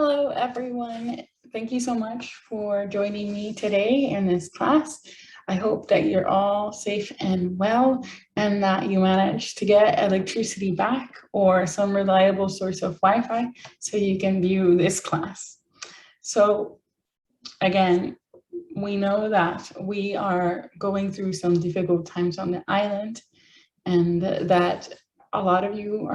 Hello, everyone. Thank you so much for joining me today in this class. I hope that you're all safe and well and that you managed to get electricity back or some reliable source of Wi-Fi so you can view this class. So again, we know that we are going through some difficult times on the island and that a lot of you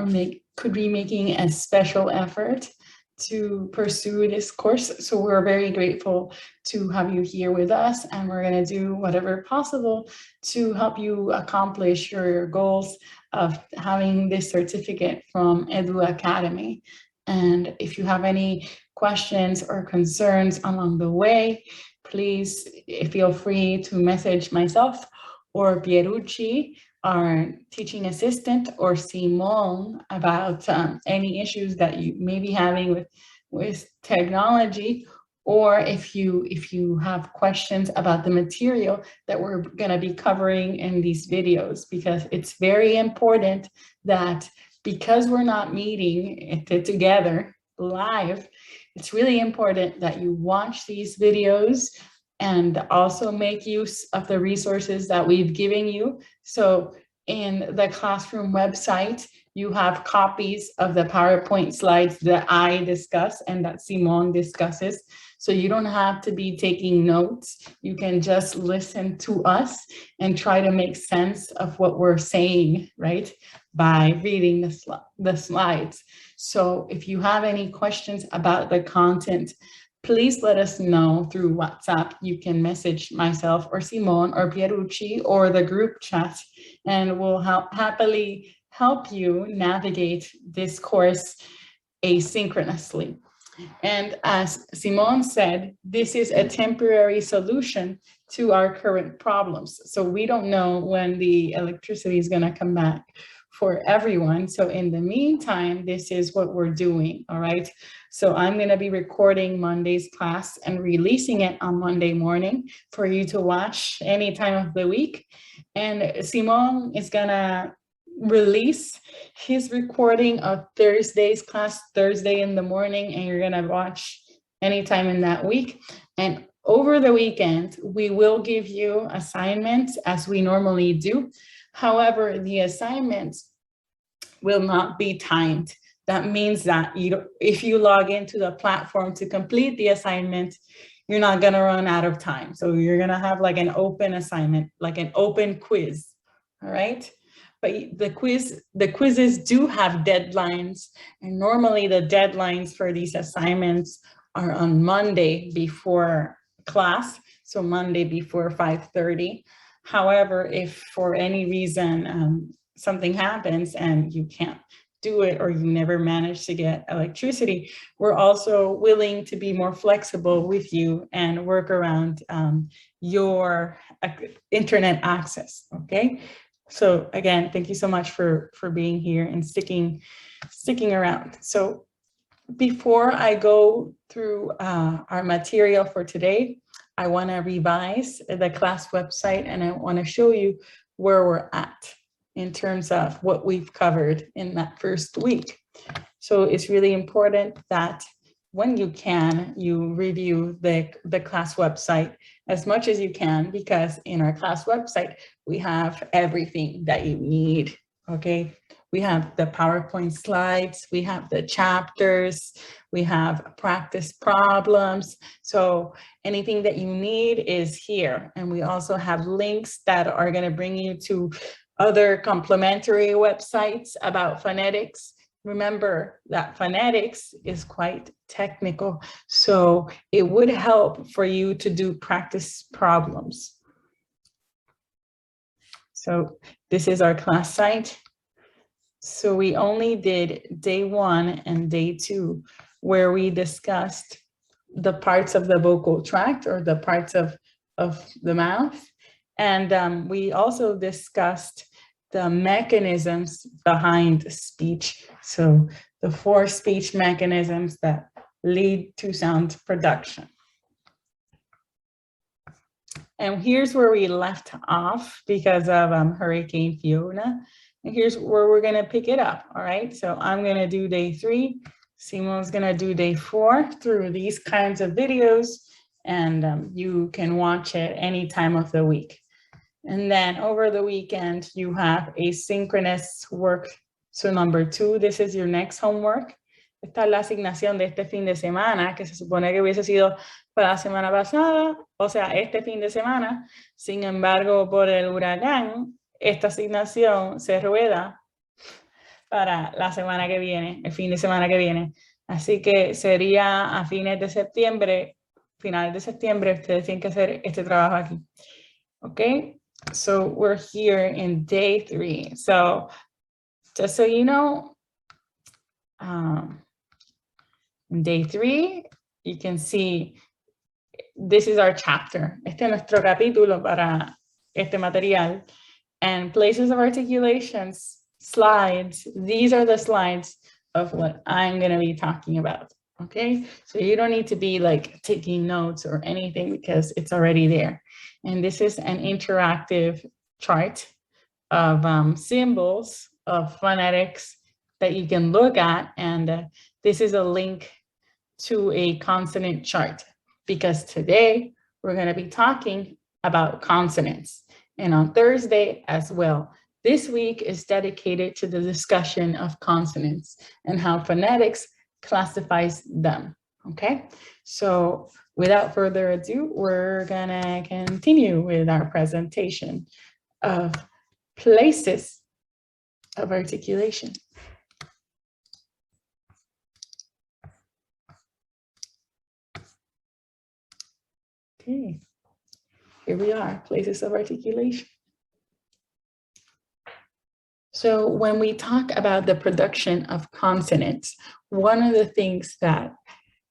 could be making a special effort to pursue this course. So we're very grateful to have you here with us, and we're going to do whatever possible to help you accomplish your goals of having this certificate from Edu Academy. And if you have any questions or concerns along the way, please feel free to message myself or Pierucci, our teaching assistant, or Simone about any issues that you may be having with technology, or if you have questions about the material that we're going to be covering in these videos, because it's very important that, because we're not meeting it together live, it's really important that you watch these videos and also make use of the resources that we've given you. So in the classroom website, you have copies of the PowerPoint slides that I discuss and that Simone discusses. So you don't have to be taking notes. You can just listen to us and try to make sense of what we're saying, right? By reading the slides. So if you have any questions about the content, please let us know through WhatsApp. You can message myself or Simone or Pierucci or the group chat, and we'll happily help you navigate this course asynchronously. And as Simone said, this is a temporary solution to our current problems. So we don't know when the electricity is going to come back for everyone. So in the meantime, this is what we're doing, all right? So I'm going to be recording Monday's class and releasing it on Monday morning for you to watch any time of the week. And Simone is going to release his recording of Thursday's class Thursday in the morning, and you're going to watch anytime in that week. And over the weekend, we will give you assignments as we normally do. However, the assignments will not be timed. That means that if you log into the platform to complete the assignment, you're not going to run out of time. So you're going to have like an open assignment, like an open quiz. All right. But the quizzes do have deadlines. And normally the deadlines for these assignments are on Monday before class. So Monday before 5:30. However, if for any reason something happens and you can't do it, or you never manage to get electricity, we're also willing to be more flexible with you and work around your internet access, okay? So again, thank you so much for being here and sticking around. So before I go through our material for today, I want to revise the class website, and I want to show you where we're at in terms of what we've covered in that first week. So it's really important that when you can, you review the class website as much as you can, because in our class website, we have everything that you need, okay? We have the PowerPoint slides, we have the chapters, we have practice problems. So anything that you need is here. And we also have links that are going to bring you to other complementary websites about phonetics. Remember that phonetics is quite technical, so it would help for you to do practice problems. So this is our class site. So we only did day 1 and day 2, where we discussed the parts of the vocal tract, or the parts of the mouth. And we also discussed the mechanisms behind speech. So the 4 speech mechanisms that lead to sound production. And here's where we left off because of Hurricane Fiona. And here's where we're going to pick it up. All right. So I'm going to do day 3 Simo's gonna do day 4 through these kinds of videos, and you can watch it any time of the week. And then over the weekend, you have asynchronous work. So number 2, this is your next homework. Esta es la asignación de este fin de semana, que se supone que hubiese sido para la semana pasada, o sea, este fin de semana. Sin embargo, por el huracán, esta asignación se rueda para la semana que viene, el fin de semana que viene. Así que sería a fines de septiembre, finales de septiembre, ustedes tienen que hacer este trabajo aquí. Okay, so we're here in day 3. So just so you know, in day 3, you can see this is our chapter. Este es nuestro capítulo para este material. And places of articulations, slides, these are the slides of what I'm going to be talking about. Okay, so you don't need to be like taking notes or anything because it's already there. And this is an interactive chart of symbols of phonetics that you can look at. And this is a link to a consonant chart because today we're going to be talking about consonants, and on Thursday as well. This week is dedicated to the discussion of consonants and how phonetics classifies them. Okay, so without further ado, we're gonna continue with our presentation of places of articulation. Okay, here we are, places of articulation. So when we talk about the production of consonants, one of the things that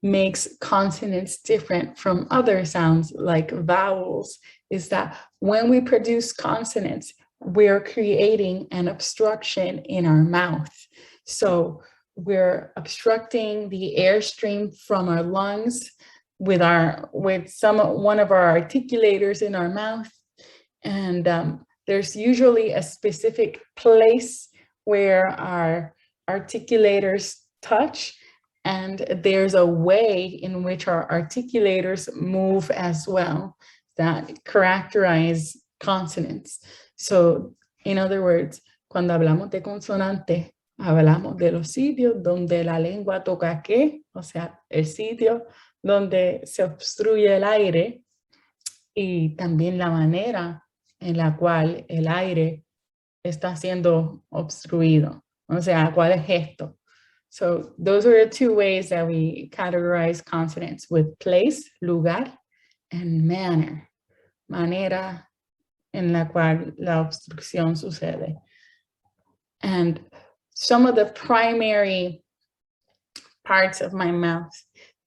makes consonants different from other sounds like vowels is that when we produce consonants, we're creating an obstruction in our mouth. So we're obstructing the airstream from our lungs with one of our articulators in our mouth. And there's usually a specific place where our articulators touch, and there's a way in which our articulators move as well that characterize consonants. So, in other words, cuando hablamos de consonante, hablamos de los sitios donde la lengua toca qué, o sea, el sitio donde se obstruye el aire, y también la manera en la cual el aire está siendo obstruido, o sea, cuál es gesto. So those are the 2 ways that we categorize consonants, with place, lugar, and manner, manera en la cual la obstrucción sucede. And some of the primary parts of my mouth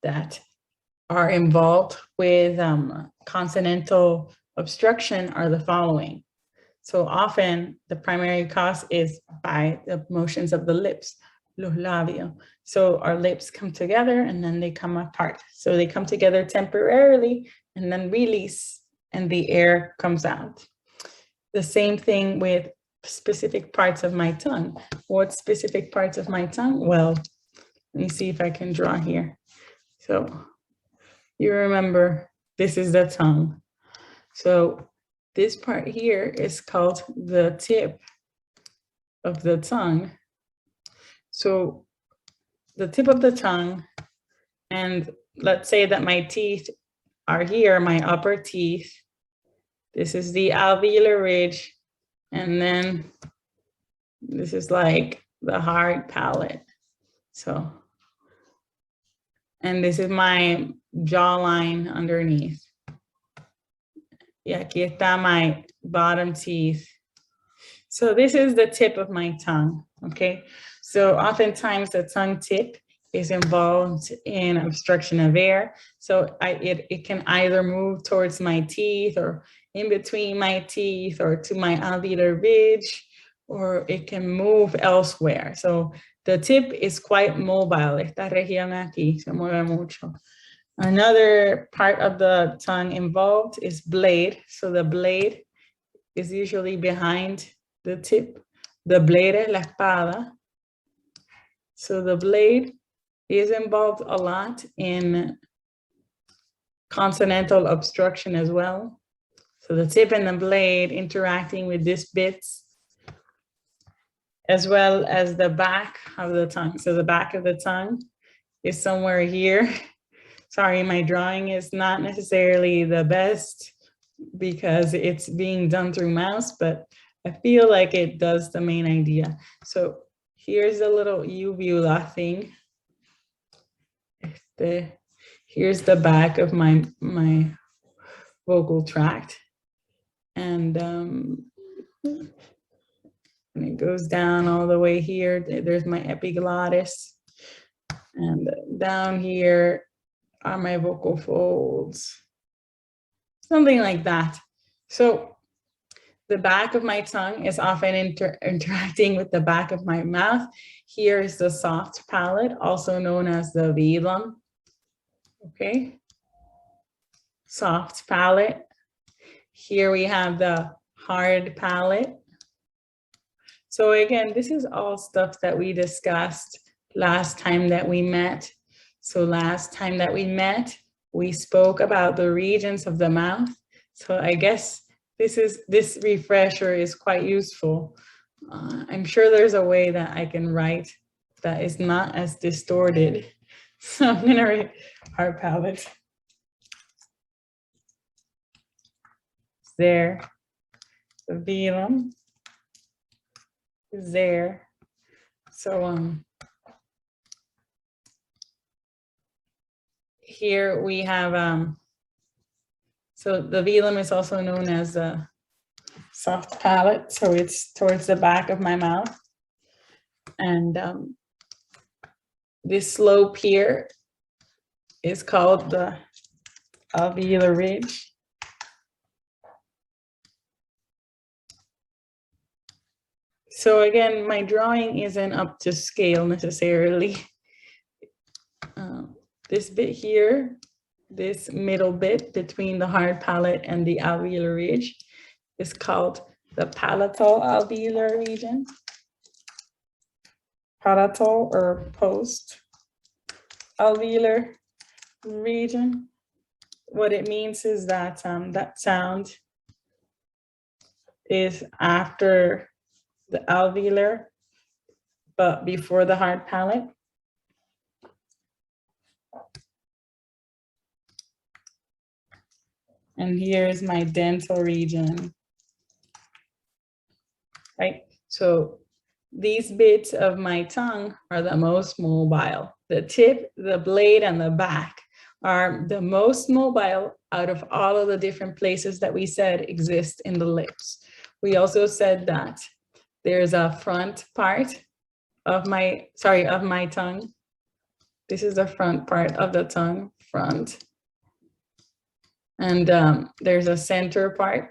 that are involved with consonantal obstruction are the following. So often the primary cause is by the motions of the lips, los labios. So our lips come together and then they come apart. So they come together temporarily and then release and the air comes out. The same thing with specific parts of my tongue. What specific parts of my tongue? Well, let me see if I can draw here. So you remember, this is the tongue. So this part here is called the tip of the tongue. So the tip of the tongue, and let's say that my teeth are here, my upper teeth. This is the alveolar ridge, and then this is like the hard palate. So, and this is my jawline underneath. Y aquí está my bottom teeth. So this is the tip of my tongue, okay? So oftentimes the tongue tip is involved in obstruction of air. So it can either move towards my teeth or in between my teeth or to my alveolar ridge, or it can move elsewhere. So the tip is quite mobile. Esta región aquí se mueve mucho. Another part of the tongue involved is blade. So the blade is usually behind the tip. The blade es la espada. So the blade is involved a lot in consonantal obstruction as well. So the tip and the blade interacting with these bits, as well as the back of the tongue. So the back of the tongue is somewhere here. Sorry, my drawing is not necessarily the best because it's being done through mouse, but I feel like it does the main idea. So here's a little uvula thing. Here's the back of my vocal tract. And it goes down all the way here. There's my epiglottis. And down here are my vocal folds. Something like that. So the back of my tongue is often interacting with the back of my mouth. Here is the soft palate, also known as the velum. Okay. Soft palate. Here we have the hard palate. So again, this is all stuff that we discussed last time that we met. So last time that we met, we spoke about the regions of the mouth. So I guess this refresher is quite useful. I'm sure there's a way that I can write that is not as distorted. So I'm gonna write hard palate. There, the velum is there. So here we have so the velum is also known as a soft palate, so it's towards the back of my mouth, and this slope here is called the alveolar ridge. So again, my drawing isn't up to scale necessarily. This bit here, this middle bit between the hard palate and the alveolar ridge is called the palatal alveolar region. Palatal or post alveolar region. What it means is that that sound is after the alveolar, but before the hard palate. And here's my dental region, right? So these bits of my tongue are the most mobile. The tip, the blade, and the back are the most mobile out of all of the different places that we said exist in the lips. We also said that there's a front part of my tongue. This is the front part of the tongue, front. And there's a center part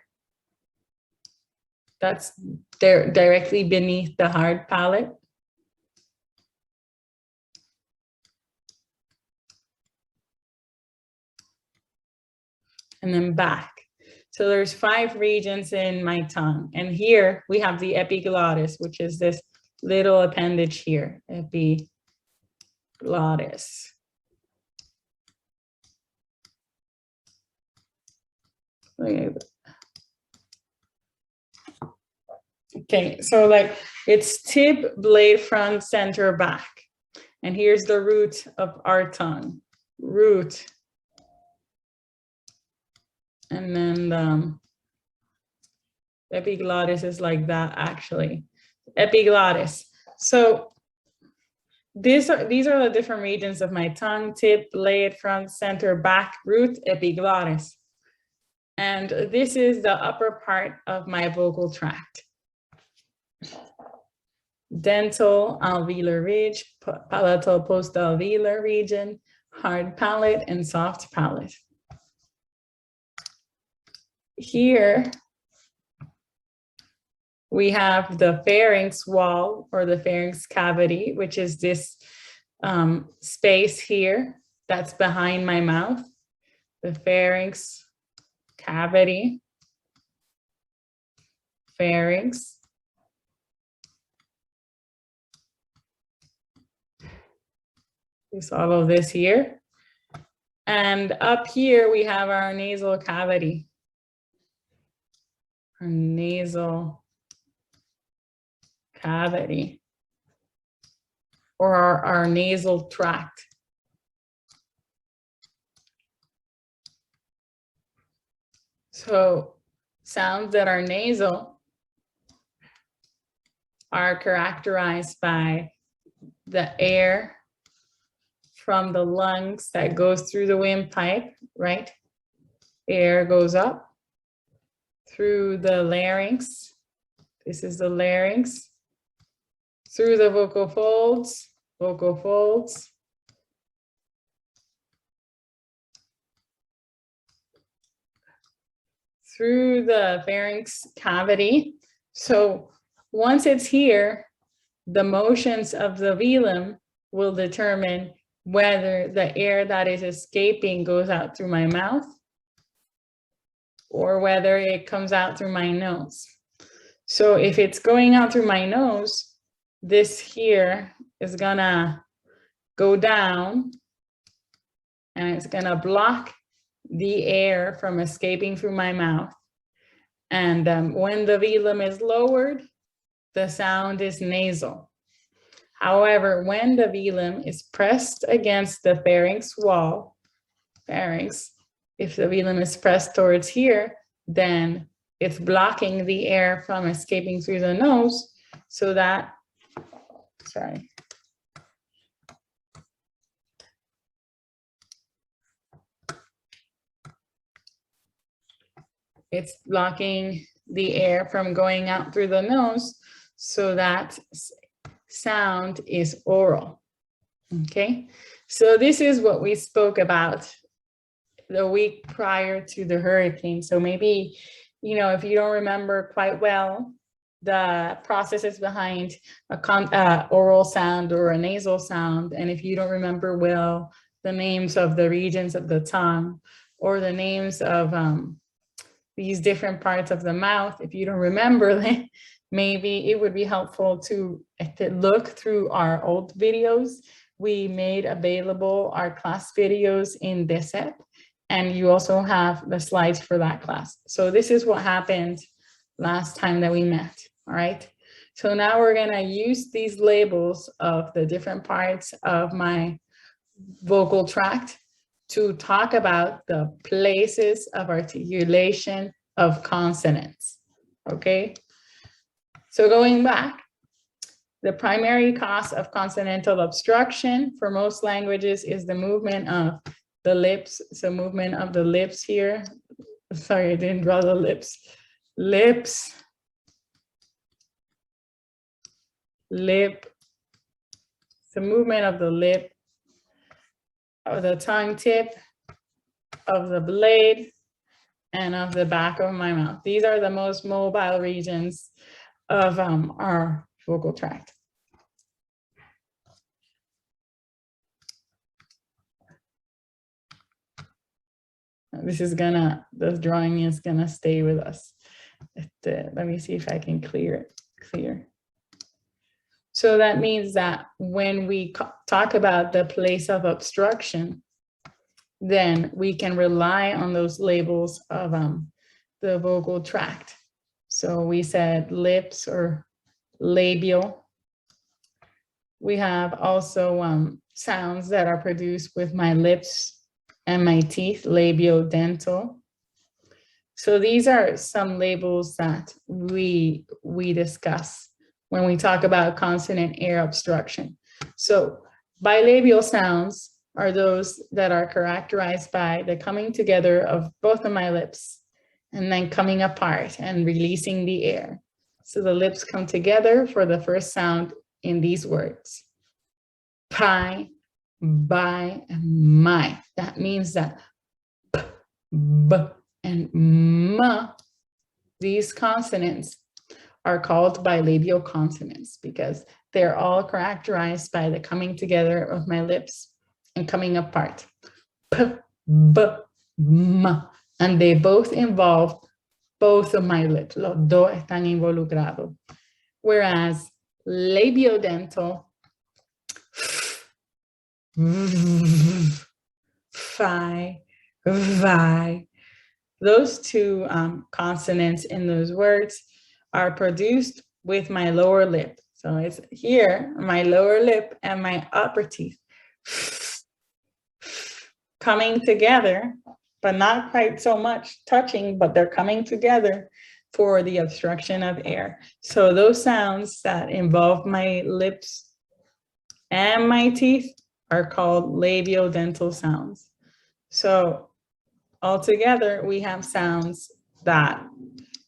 that's there directly beneath the hard palate. And then back. So there's 5 regions in my tongue. And here we have the epiglottis, which is this little appendage here, epiglottis. Okay, so like it's tip, blade, front, center, back. And here's the root of our tongue, root. And then the epiglottis is like that actually, epiglottis. So these are the different regions of my tongue, tip, blade, front, center, back, root, epiglottis. And this is the upper part of my vocal tract. Dental alveolar ridge, palatal postalveolar region, hard palate, and soft palate. Here we have the pharynx wall or the pharynx cavity, which is this space here that's behind my mouth, the pharynx cavity, pharynx. Just all of this here. And up here, we have our nasal cavity. Our nasal cavity, or our nasal tract. So sounds that are nasal are characterized by the air from the lungs that goes through the windpipe, right? Air goes up through the larynx. This is the larynx. Through the vocal folds, through the pharynx cavity. So once it's here, the motions of the velum will determine whether the air that is escaping goes out through my mouth or whether it comes out through my nose. So if it's going out through my nose, this here is gonna go down and it's gonna block the air from escaping through my mouth. And when the velum is lowered, the sound is nasal. However, when the velum is pressed against the pharynx wall, if the velum is pressed towards here, then it's blocking the air from escaping through the nose, so that, sorry. It's blocking the air from going out through the nose, so that sound is oral, okay? So this is what we spoke about the week prior to the hurricane. So maybe, you know, if you don't remember quite well the processes behind a oral sound or a nasal sound, and if you don't remember well the names of the regions of the tongue or the names of these different parts of the mouth, if you don't remember them, maybe it would be helpful to look through our old videos. We made available our class videos in DESEP, and you also have the slides for that class. So this is what happened last time that we met, all right? So now we're gonna use these labels of the different parts of my vocal tract to talk about the places of articulation of consonants, okay? So going back, the primary cause of consonantal obstruction for most languages is the movement of the lips. So movement of the lips here. Sorry, I didn't draw the lips. Lips, lip, the movement of the lip, of the tongue tip, of the blade, and of the back of my mouth. These are the most mobile regions of our vocal tract. This drawing is gonna stay with us. Let me see if I can clear it. So that means that when we talk about the place of obstruction, then we can rely on those labels of the vocal tract. So we said lips or labial. We have also sounds that are produced with my lips and my teeth, labiodental. So these are some labels that we discuss when we talk about consonant air obstruction. So bilabial sounds are those that are characterized by the coming together of both of my lips and then coming apart and releasing the air. So the lips come together for the first sound in these words. Pi, by, and my. That means that p, b, and m, these consonants are called bilabial consonants because they're all characterized by the coming together of my lips and coming apart. P, b, m. And they both involve both of my lips. Los dos están involucrados. Whereas labiodental Fi, vi. Those two consonants in those words are produced with my lower lip. So it's here, my lower lip and my upper teeth coming together, but not quite so much touching, but they're coming together for the obstruction of air. So those sounds that involve my lips and my teeth are called labiodental sounds. So altogether, we have sounds that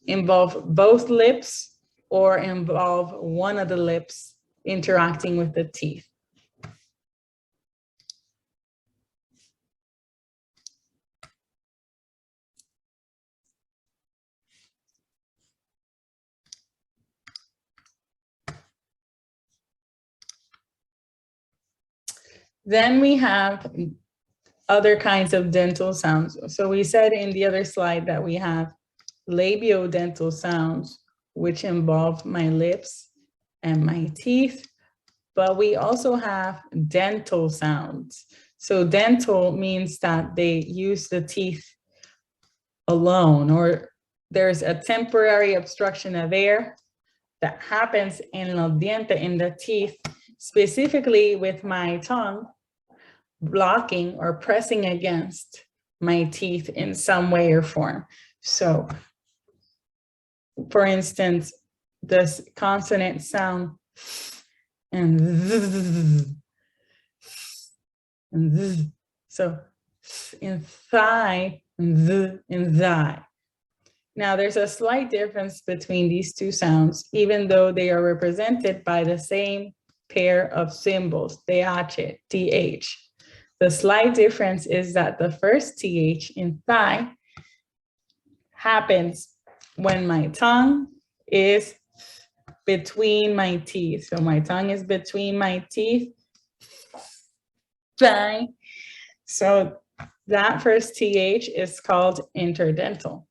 involve both lips or involve one of the lips interacting with the teeth. Then we have other kinds of dental sounds. So we said in the other slide that we have labiodental sounds, which involve my lips and my teeth, but we also have dental sounds. So dental means that they use the teeth alone, or there's a temporary obstruction of air that happens in los dientes, in the teeth, specifically with my tongue blocking or pressing against my teeth in some way or form. So, for instance, this consonant sound and so in thigh and in thigh. Now there's a slight difference between these two sounds, even though they are represented by the same pair of symbols, th, th. The slight difference is that the first th in thigh happens when my tongue is between my teeth. So my tongue is between my teeth, thigh. So that first th is called interdental.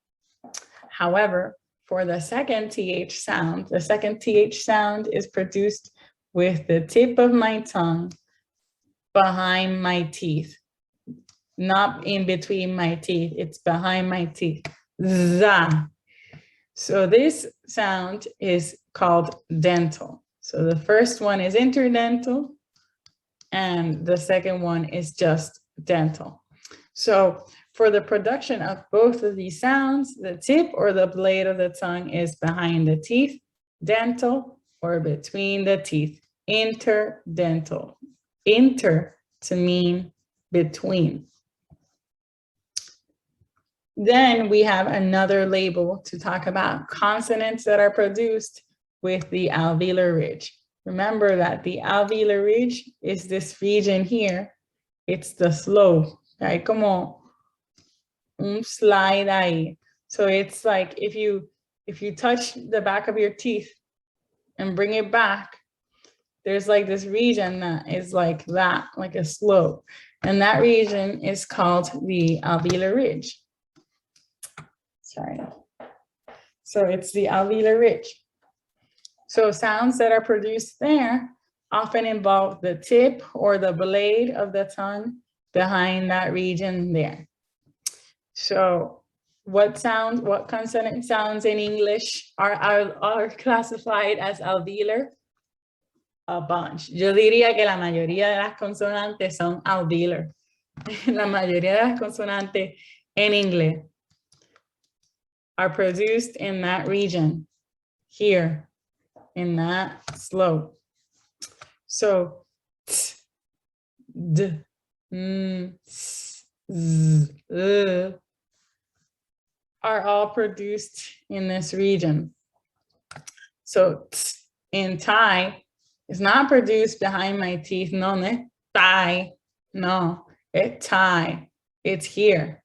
However, for the second th sound is produced with the tip of my tongue behind my teeth, not in between my teeth, it's behind my teeth. Za. So this sound is called dental. So the first one is interdental and the second one is just dental. So for the production of both of these sounds, the tip or the blade of the tongue is behind the teeth, dental or between the teeth, interdental. Inter to mean between. Then we have another label to talk about consonants that are produced with the alveolar ridge. Remember that the alveolar ridge is this region here. It's the slope. Hay como un slide ahí. So it's like if you touch the back of your teeth and bring it back, there's like this region that is like that, like a slope. And that region is called the alveolar ridge. Sorry. So it's the alveolar ridge. So sounds that are produced there often involve the tip or the blade of the tongue behind that region there. So what consonant sounds in English are classified as alveolar? A bunch. Yo diría que la mayoría de las consonantes son alveolar. La mayoría de las consonantes en inglés are produced in that region, here, in that slope. So, t, d, s, z, are all produced in this region. So, t, in Thai, it's not produced behind my teeth, no, ne? Thai, no, it's Thai, it's here.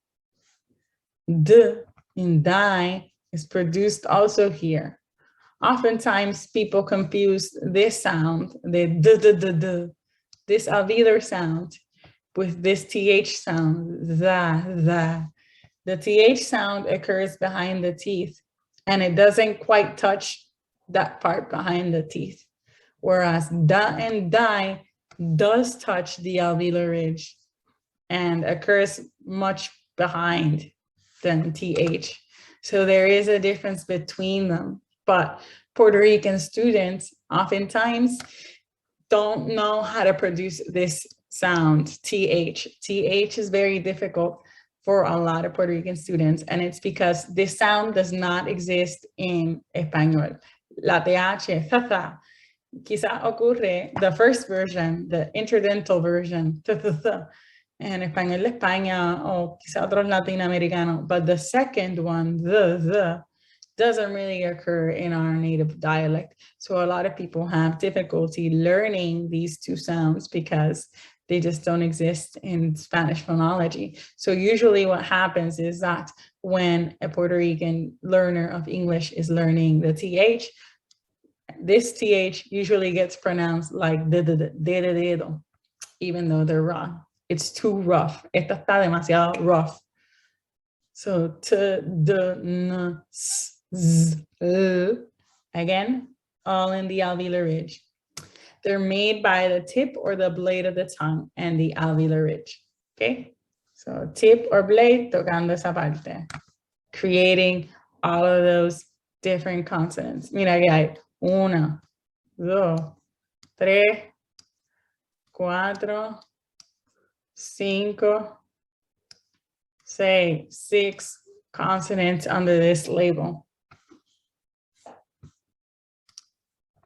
D in die is produced also here. Oftentimes people confuse this sound, the d, this alveolar sound with this th sound, the. The th sound occurs behind the teeth and it doesn't quite touch that part behind the teeth. Whereas da and die does touch the alveolar ridge and occurs much behind than TH. So there is a difference between them, but Puerto Rican students oftentimes don't know how to produce this sound, TH. TH is very difficult for a lot of Puerto Rican students, and it's because this sound does not exist in Español. La TH, tha, quizá ocurre the first version, the interdental version, en español de España o quizá otros latinoamericanos, but the second one, the, doesn't really occur in our native dialect. So a lot of people have difficulty learning these two sounds because they just don't exist in Spanish phonology. So usually what happens is that when a Puerto Rican learner of English is learning the TH, this TH usually gets pronounced like dedo, even though they're wrong. It's too rough. Esta está demasiado rough. So t, d, n, s, z, again, all in the alveolar ridge. They're made by the tip or the blade of the tongue and the alveolar ridge. Okay, so tip or blade tocando esa parte, creating all of those different consonants. Mira que hay 1, 2, 3, 4, 5, 6 consonants under this label.